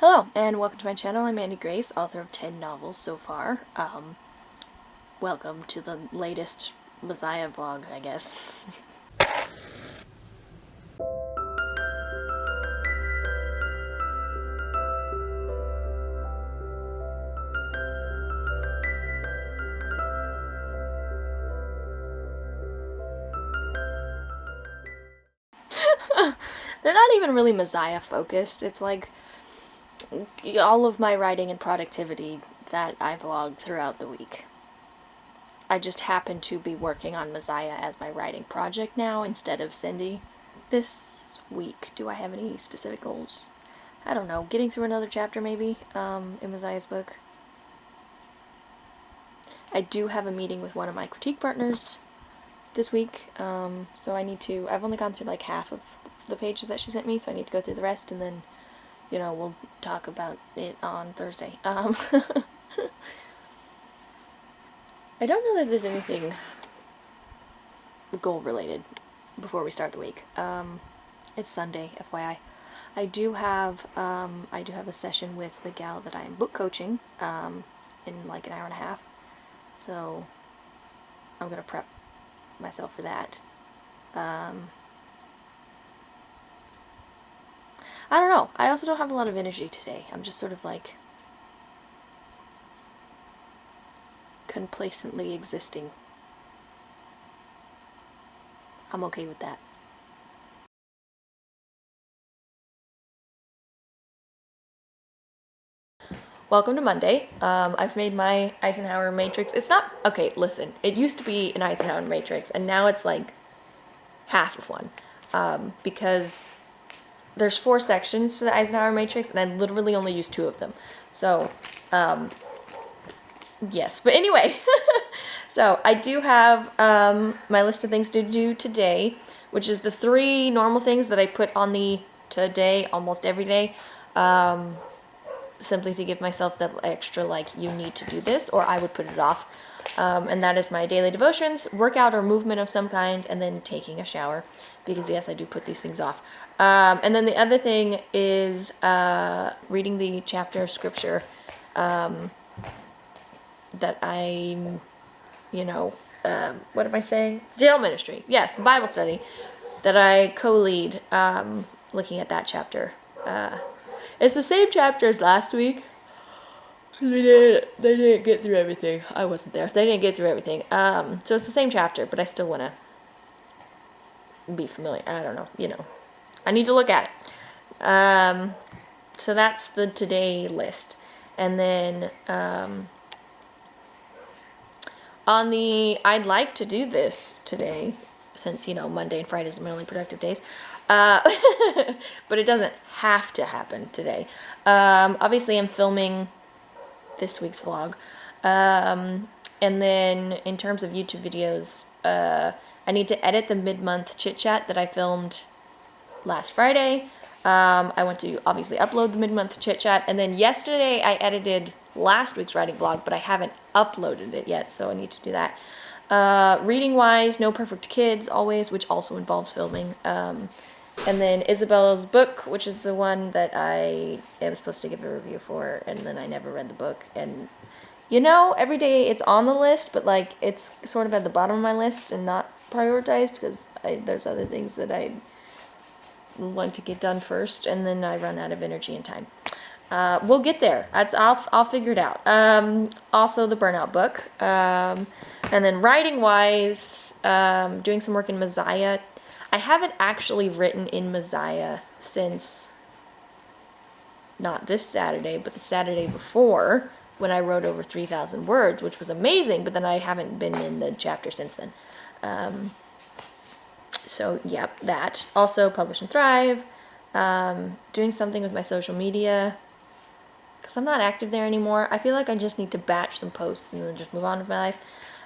Hello, and welcome to my channel. I'm Mandi Grace, author of 10 novels so far. Welcome to the latest Messiah vlog, I guess. They're not even really Messiah focused. It's like all of my writing and productivity that I vlog throughout the week. I just happen to be working on Messiah as my writing project now instead of Cindy. This week, do I have any specific goals? I don't know, getting through another chapter maybe, in Messiah's book. I do have a meeting with one of my critique partners this week, so I've only gone through like half of the pages that she sent me, so I need to go through the rest, and then, you know, we'll talk about it on Thursday. I don't know that there's anything goal-related before we start the week. It's Sunday, FYI. I do have a session with the gal that I'm book coaching, in like an hour and a half, so I'm gonna prep myself for that. I don't know. I also don't have a lot of energy today. I'm just sort of like complacently existing. I'm okay with that. Welcome to Monday. I've made my Eisenhower matrix. It's not, okay, listen, it used to be an Eisenhower matrix, and now it's like half of one, because there's 4 sections to the Eisenhower matrix, and I literally only use 2 of them. So, yes, but anyway, so I do have my list of things to do today, which is the 3 normal things that I put on the today almost every day, simply to give myself that extra, like, you need to do this, or I would put it off. And that is my daily devotions, workout or movement of some kind, and then taking a shower, because yes, I do put these things off. And then the other thing is reading the chapter of scripture that I'm, what am I saying? Jail ministry. Yes, the Bible study that I co-lead, looking at that chapter. It's the same chapter as last week. They didn't get through everything. I wasn't there. They didn't get through everything. So it's the same chapter, but I still want to be familiar. I don't know, I need to look at it. So that's the today list. And then, on the I'd like to do this today, since, Monday and Fridays are my only productive days, but it doesn't have to happen today. Obviously I'm filming this week's vlog, and then in terms of YouTube videos, I need to edit the mid-month chit-chat that I filmed last Friday. I want to obviously upload the mid-month chit-chat, and then yesterday I edited last week's writing vlog, but I haven't uploaded it yet, so I need to do that. Reading-wise, No Perfect Kids, always, which also involves filming. And then Isabella's book, which is the one that I am supposed to give a review for, and then I never read the book. And, every day it's on the list, but, like, it's sort of at the bottom of my list and not prioritized, because there's other things that I want to get done first, and then I run out of energy and time. We'll get there. I'll figure it out. Also the Burnout book. And then writing-wise, doing some work in Messiah. I haven't actually written in Messiah since not this Saturday, but the Saturday before, when I wrote over 3,000 words, which was amazing, but then I haven't been in the chapter since then. So, yep, that. Also, Publish and Thrive. Doing something with my social media, because I'm not active there anymore. I feel like I just need to batch some posts and then just move on with my life.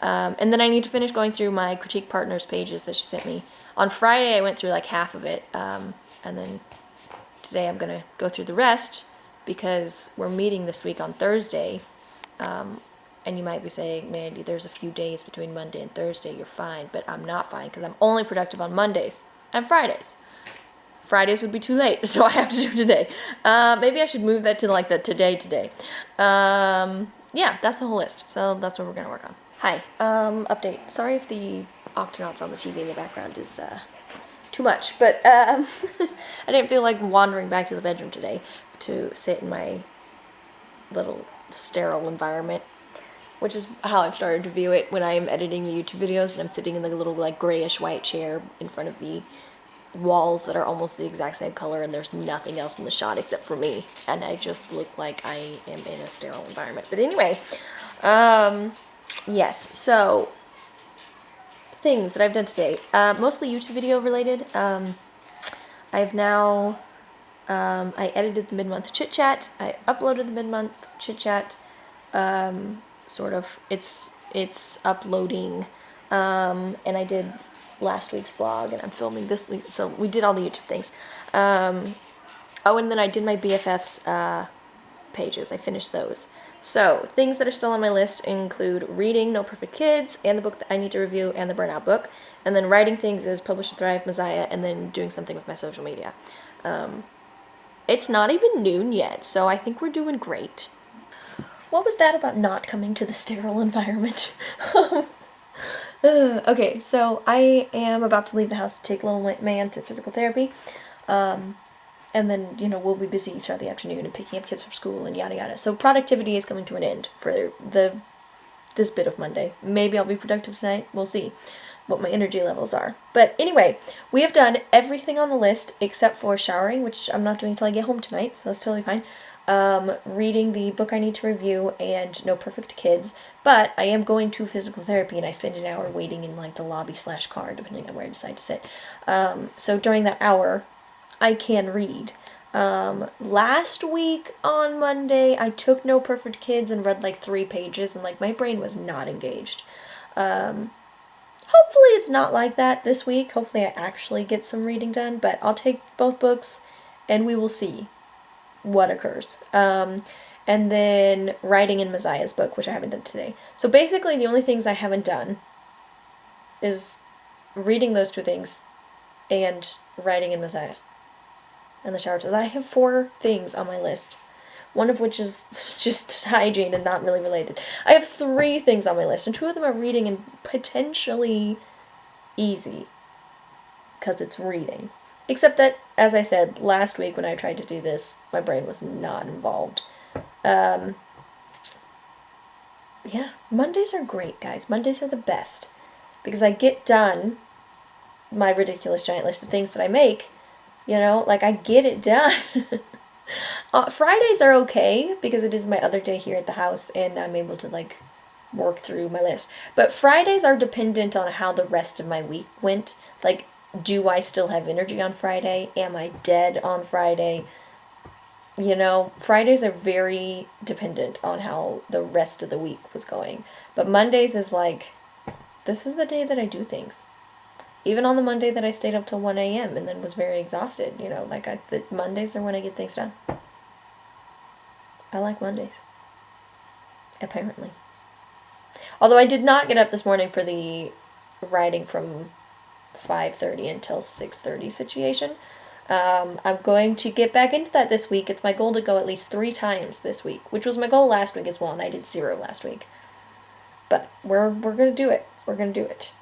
And then I need to finish going through my critique partners pages that she sent me. On Friday, I went through like half of it, and then today I'm going to go through the rest, because we're meeting this week on Thursday. And you might be saying, Mandi, there's a few days between Monday and Thursday, you're fine. But I'm not fine, because I'm only productive on Mondays and Fridays. Fridays would be too late, so I have to do today. Maybe I should move that to like the today. Yeah, that's the whole list. So that's what we're gonna work on. Hi, update. Sorry if the Octonauts on the TV in the background is too much, but I didn't feel like wandering back to the bedroom today to sit in my little sterile environment, which is how I've started to view it when I'm editing the YouTube videos and I'm sitting in the little like grayish white chair in front of the walls that are almost the exact same color, and there's nothing else in the shot except for me, and I just look like I am in a sterile environment. But anyway, yes, so things that I've done today, mostly YouTube video related. I've now I edited the mid-month chit chat. I uploaded the mid-month chit chat. Sort of, it's uploading, and I did last week's vlog, and I'm filming this week, so we did all the YouTube things. Oh, and then I did my BFF's pages. I finished those. So, things that are still on my list include reading No Perfect Kids, and the book that I need to review, and the Burnout book. And then writing things is Publish and Thrive, Messiah, and then doing something with my social media. It's not even noon yet, so I think we're doing great. What was that about not coming to the sterile environment? Okay, so I am about to leave the house to take little this to physical therapy. And then, you know, we'll be busy throughout the afternoon and picking up kids from school and yada yada. So productivity is coming to an end for this bit of Monday. Maybe I'll be productive tonight. We'll see what my energy levels are. But anyway, we have done everything on the list except for showering, which I'm not doing until I get home tonight, so that's totally fine. Reading the book I need to review, and No Perfect Kids. But I am going to physical therapy, and I spend an hour waiting in like the lobby / car, depending on where I decide to sit. So during that hour, I can read. Last week on Monday, I took No Perfect Kids and read like 3 pages, and like my brain was not engaged. Hopefully it's not like that this week. Hopefully I actually get some reading done, but I'll take both books and we will see what occurs. And then writing in Messiah's book, which I haven't done today. So basically the only things I haven't done is reading those 2 things and writing in Messiah and the shower. So I have 4 things on my list, one of which is just hygiene and not really related. I have 3 things on my list, and 2 of them are reading and potentially easy because it's reading. Except that, as I said, last week when I tried to do this, my brain was not involved. Yeah, Mondays are great, guys. Mondays are the best. Because I get done my ridiculous giant list of things that I make, you know, like I get it done. Fridays are okay, because it is my other day here at the house, and I'm able to, like, work through my list. But Fridays are dependent on how the rest of my week went. Like, do I still have energy on Friday? Am I dead on Friday? You know, Fridays are very dependent on how the rest of the week was going. But Mondays is like, this is the day that I do things. Even on the Monday that I stayed up till 1 a.m. and then was very exhausted, you know, like the Mondays are when I get things done. I like Mondays. Apparently. Although I did not get up this morning for the writing from 5:30 until 6:30 situation. I'm going to get back into that this week. It's my goal to go at least 3 times this week, which was my goal last week as well, and I did 0 last week. But we're gonna do it. We're gonna do it.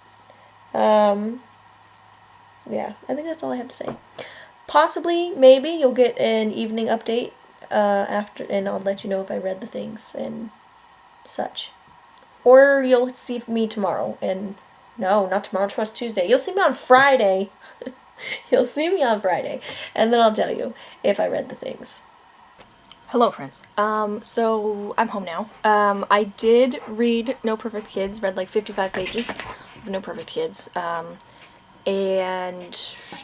Yeah, I think that's all I have to say. Possibly, maybe, you'll get an evening update after, and I'll let you know if I read the things and such. Or you'll see me tomorrow, and no, not tomorrow, tomorrow's Tuesday. You'll see me on Friday. You'll see me on Friday, and then I'll tell you if I read the things. Hello, friends. So I'm home now. I did read No Perfect Kids, read like 55 pages of No Perfect Kids, and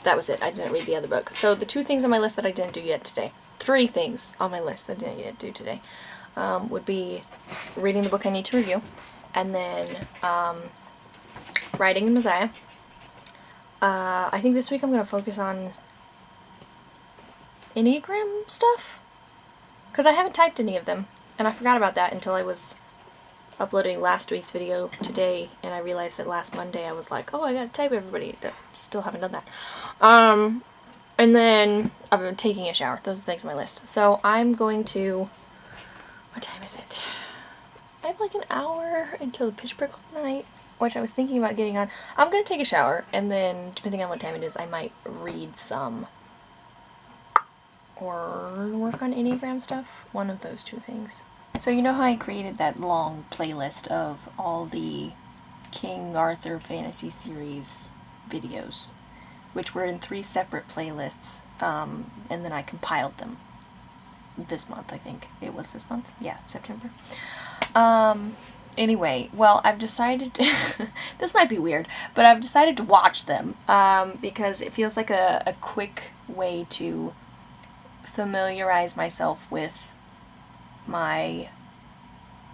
that was it. I didn't read the other book. So the 2 things on my list that I didn't do yet today, 3 things on my list that I didn't yet do today, would be reading the book I need to review, and then writing in Messiah. I think this week I'm going to focus on Enneagram stuff, because I haven't typed any of them, and I forgot about that until I was uploading last week's video today, and I realized that last Monday I was like, oh, I gotta type everybody. Still haven't done that. And then I've been taking a shower. Those are the things on my list. So I'm going to, what time is it? I have like an hour until the pitch perfect night, which I was thinking about getting on. I'm going to take a shower, and then depending on what time it is, I might read some or work on Enneagram stuff. One of those two things. So you know how I created that long playlist of all the King Arthur fantasy series videos, which were in 3 separate playlists, and then I compiled them this month, I think. It was this month? Yeah, September. Anyway, well, I've decided to this might be weird, but I've decided to watch them, because it feels like a quick way to familiarize myself with my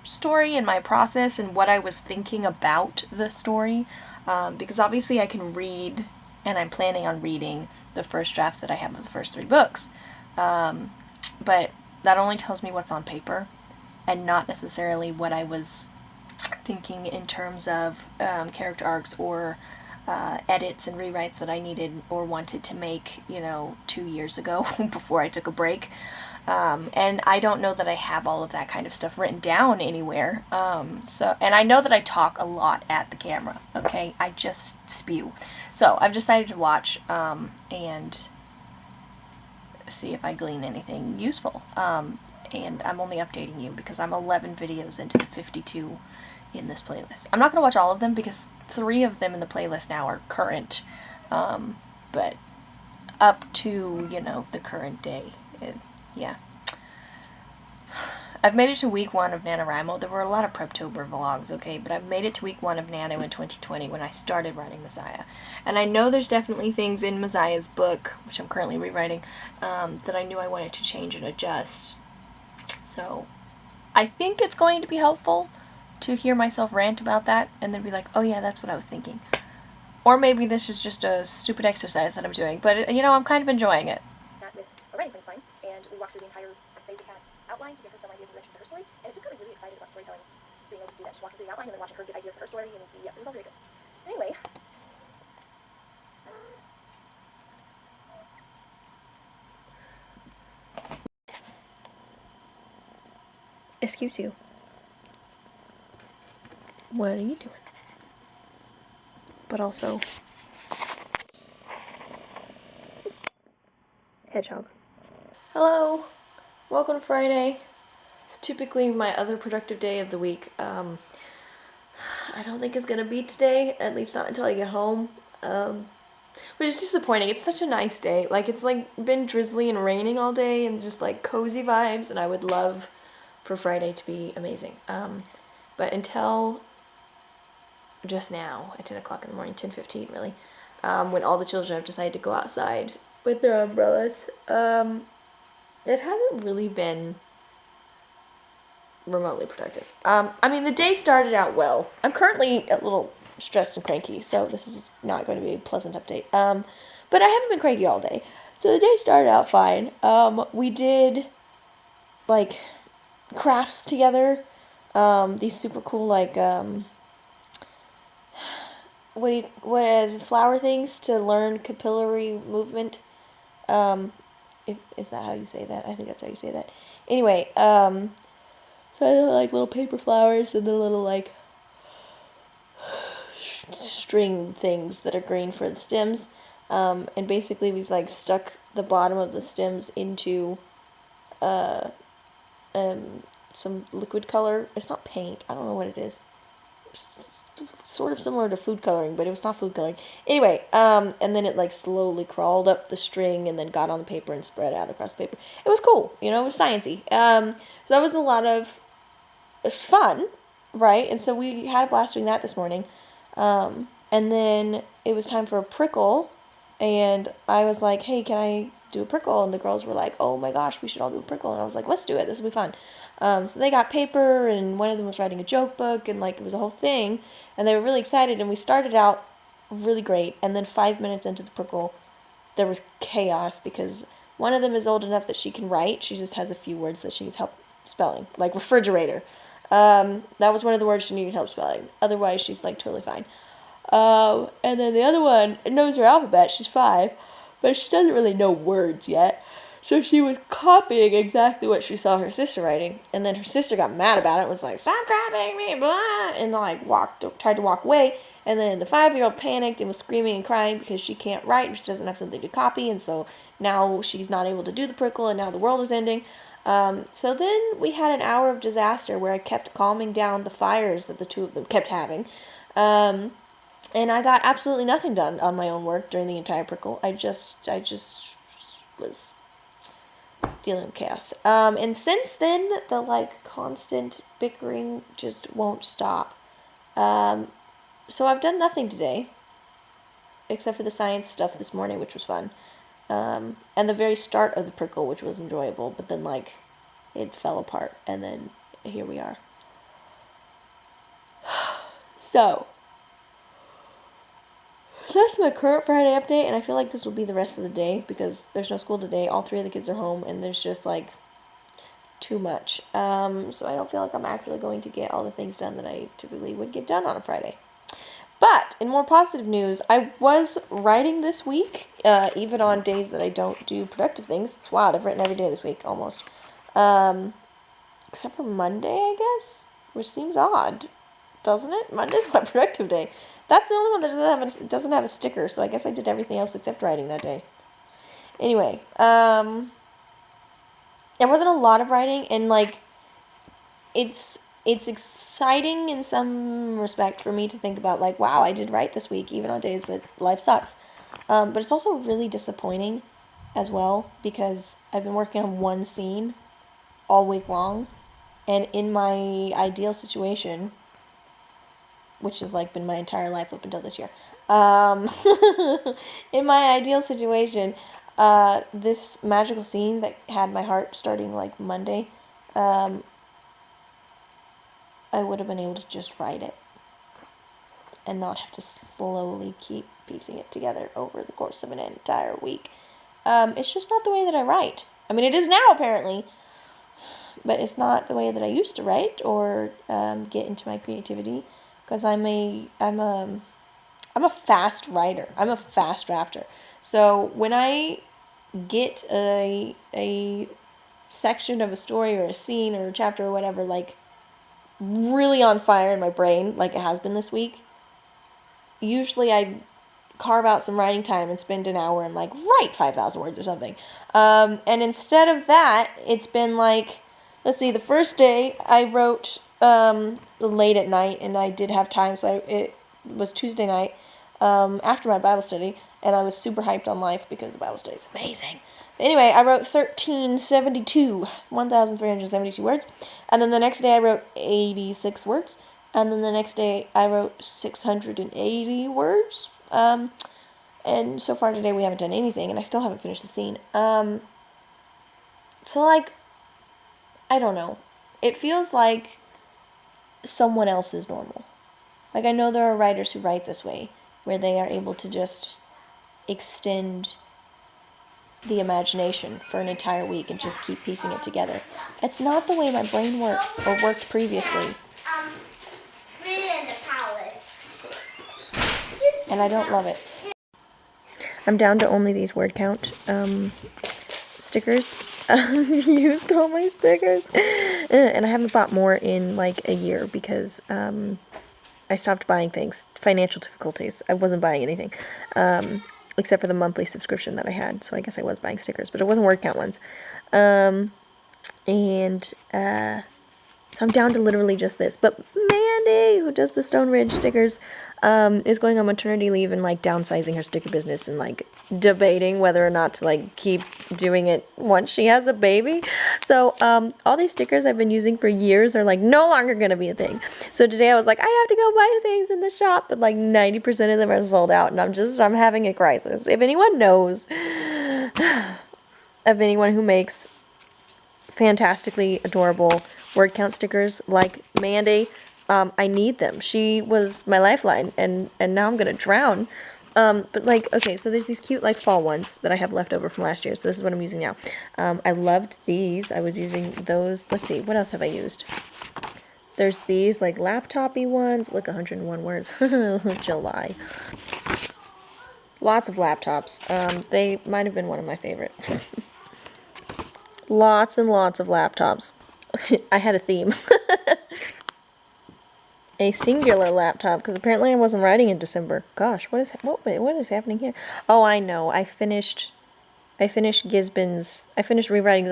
story and my process and what I was thinking about the story, because obviously I can read, and I'm planning on reading the first drafts that I have of the first 3 books, but that only tells me what's on paper and not necessarily what I was thinking in terms of character arcs or edits and rewrites that I needed or wanted to make, 2 years ago before I took a break. And I don't know that I have all of that kind of stuff written down anywhere. And I know that I talk a lot at the camera, okay? I just spew. So I've decided to watch and see if I glean anything useful. And I'm only updating you because I'm 11 videos into the 52 in this playlist. I'm not going to watch all of them because 3 of them in the playlist now are current, but up to, the current day. Yeah. I've made it to week 1 of NaNoWriMo. There were a lot of Preptober vlogs, okay, but I've made it to week 1 of Nano in 2020 when I started writing Messiah. And I know there's definitely things in Messiah's book, which I'm currently rewriting, that I knew I wanted to change and adjust. So I think it's going to be helpful to hear myself rant about that and then be like, oh yeah, that's what I was thinking. Or maybe this is just a stupid exercise that I'm doing, but I'm kind of enjoying it. With a writing friend of mine, and we walked through the entire Save the Cat outline to give her some ideas and direction for her story, and it just got me really excited about storytelling, being able to do that, just walking through the outline and then watching her get ideas for her story, and yes, it was all very good. Anyway. SQ2. What are you doing? But also, hedgehog. Hello, welcome to Friday. Typically my other productive day of the week. I don't think it's gonna be today, at least not until I get home. Which is disappointing. It's such a nice day. Like, it's like been drizzly and raining all day and just like cozy vibes, and I would love for Friday to be amazing. But until just now at 10 o'clock in the morning, 10:15 really, when all the children have decided to go outside with their umbrellas, it hasn't really been remotely productive. I mean, the day started out well. I'm currently a little stressed and cranky, so this is not going to be a pleasant update. But I haven't been cranky all day. So the day started out fine. We did, like, crafts together. These super cool, like, flower things to learn capillary movement. Is that how you say that? I think that's how you say that. Anyway, so I had, like, little paper flowers and the little, like, string things that are green for the stems. And basically we, like, stuck the bottom of the stems into, some liquid color. It's not paint. I don't know what it is. It's sort of similar to food coloring, but it was not food coloring. Anyway, and then it, like, slowly crawled up the string and then got on the paper and spread out across the paper. It was cool, it was sciencey. So that was a lot of fun, right? And so we had a blast doing that this morning. And then it was time for a prickle, and I was like, hey, can I do a prickle? And the girls were like, oh my gosh, we should all do a prickle. And I was like, let's do it, this will be fun. So they got paper, and one of them was writing a joke book, and, like, it was a whole thing, and they were really excited, and we started out really great, and then 5 minutes into the prickle, there was chaos, because one of them is old enough that she can write, she just has a few words that she needs help spelling, like refrigerator. That was one of the words she needed help spelling, otherwise she's, like, totally fine. And then the other one knows her alphabet, she's 5, but she doesn't really know words yet. So she was copying exactly what she saw her sister writing, and then her sister got mad about it and was like, "Stop copying me," blah, and like tried to walk away, and then the 5-year-old panicked and was screaming and crying because she can't write and she doesn't have something to copy, and so now she's not able to do the prickle, and now the world is ending. So then we had an hour of disaster where I kept calming down the fires that the two of them kept having. And I got absolutely nothing done on my own work during the entire prickle. I just was dealing with chaos. And since then, the like constant bickering just won't stop. So I've done nothing today, except for the science stuff this morning, which was fun. And the very start of the prickle, which was enjoyable, but then like it fell apart, and then here we are. So that's my current Friday update, and I feel like this will be the rest of the day because there's no school today. All 3 of the kids are home, and there's just like too much. So I don't feel like I'm actually going to get all the things done that I typically would get done on a Friday. But in more positive news, I was writing this week, even on days that I don't do productive things. It's wild. I've written every day this week almost, except for Monday, I guess, which seems odd, doesn't it? Monday's my productive day. That's the only one that doesn't have a sticker, so I guess I did everything else except writing that day. Anyway, there wasn't a lot of writing, and like, it's exciting in some respect for me to think about, like, wow, I did write this week, even on days that life sucks. But it's also really disappointing as well, because I've been working on one scene all week long, and in my ideal situation, which has like been my entire life up until this year, in my ideal situation, this magical scene that had my heart starting like Monday, I would have been able to just write it and not have to slowly keep piecing it together over the course of an entire week. It's just not the way that I write. I mean, it is now apparently, but it's not the way that I used to write or get into my creativity, because I'm a fast writer. I'm a fast drafter. So when I get a section of a story or a scene or a chapter or whatever, like, really on fire in my brain, like it has been this week, usually I carve out some writing time and spend an hour and like write 5,000 words or something. And instead of that, it's been like, let's see, the first day I wrote late at night, and I did have time, so it was Tuesday night after my Bible study, and I was super hyped on life because the Bible study is amazing. Anyway, I wrote 1,372 words, and then the next day I wrote 86 words, and then the next day I wrote 680 words, and so far today we haven't done anything, and I still haven't finished the scene. So, like, I don't know. It feels like someone else's normal. Like, I know there are writers who write this way, where they are able to just extend the imagination for an entire week and just keep piecing it together. It's not the way my brain works, or worked previously. And I don't love it. I'm down to only these word count stickers. I've used all my stickers. And I haven't bought more in like a year because I stopped buying things. Financial difficulties. I wasn't buying anything. Except for the monthly subscription that I had. So I guess I was buying stickers, but it wasn't word count ones. So I'm down to literally just this. But Mandi, who does the Stone Ridge stickers, is going on maternity leave and like downsizing her sticker business and like debating whether or not to like keep doing it once she has a baby. So all these stickers I've been using for years are like no longer gonna be a thing. So today I was like, I have to go buy things in the shop, but like 90% of them are sold out, and I'm having a crisis. If anyone knows of anyone who makes fantastically adorable word count stickers like Mandi, I need them. She was my lifeline, and now I'm gonna drown. But like, okay, so there's these cute like fall ones that I have left over from last year, so this is what I'm using now. I loved these. I was using those. Let's see, what else have I used? There's these like laptop-y ones. Look, 101 words. July. Lots of laptops. They might have been one of my favorite. Lots and lots of laptops. I had a theme. A singular laptop, because apparently I wasn't writing in December. Gosh, what is happening here? Oh, I know. I finished Gisbin's. I finished rewriting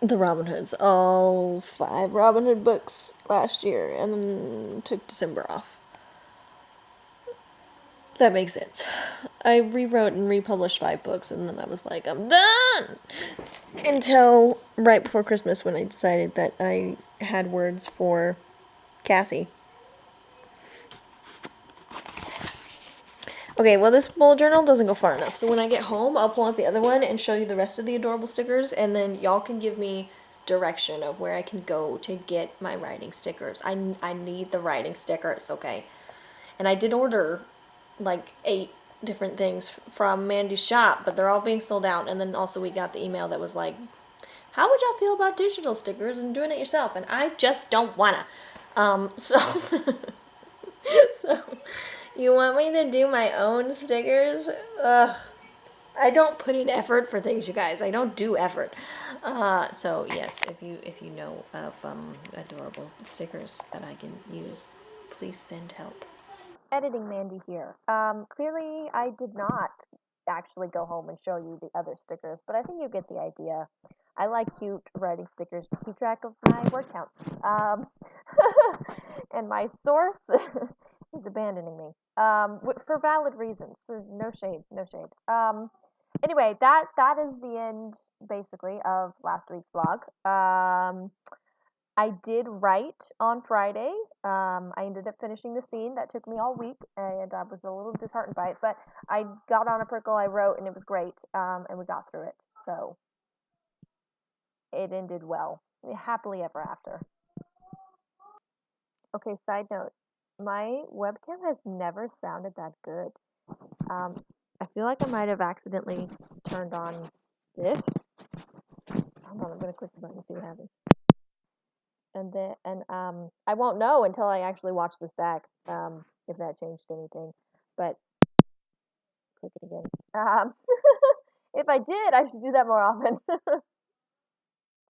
the Robin Hoods, all 5 Robin Hood books last year, and then took December off. That makes sense. I rewrote and republished 5 books, and then I was like, I'm done! Until right before Christmas, when I decided that I had words for Cassie. Okay, well, this bullet journal doesn't go far enough, so when I get home, I'll pull out the other one and show you the rest of the adorable stickers, and then y'all can give me direction of where I can go to get my writing stickers. I need the writing stickers, okay? And I did order like 8 different things from Mandi's shop, but they're all being sold out. And then also we got the email that was like, how would y'all feel about digital stickers and doing it yourself? And I just don't wanna. So you want me to do my own stickers? Ugh. I don't put in effort for things, you guys. I don't do effort. So yes, if you know of adorable stickers that I can use, please send help. Editing Mandi here. Clearly I did not actually go home and show you the other stickers, but I think you get the idea. I like cute writing stickers to keep track of my word counts. And my source is abandoning me. For valid reasons. So no shade, no shade. Anyway, that is the end basically of last week's vlog. I did write on Friday. I ended up finishing the scene. That took me all week, and I was a little disheartened by it. But I got on a prickle, I wrote, and it was great, and we got through it. So it ended well. Happily ever after. Okay, side note. My webcam has never sounded that good. I feel like I might have accidentally turned on this. Hold on, I'm going to click the button and see what happens. And I won't know until I actually watch this back, if that changed anything. But click it again. If I did, I should do that more often.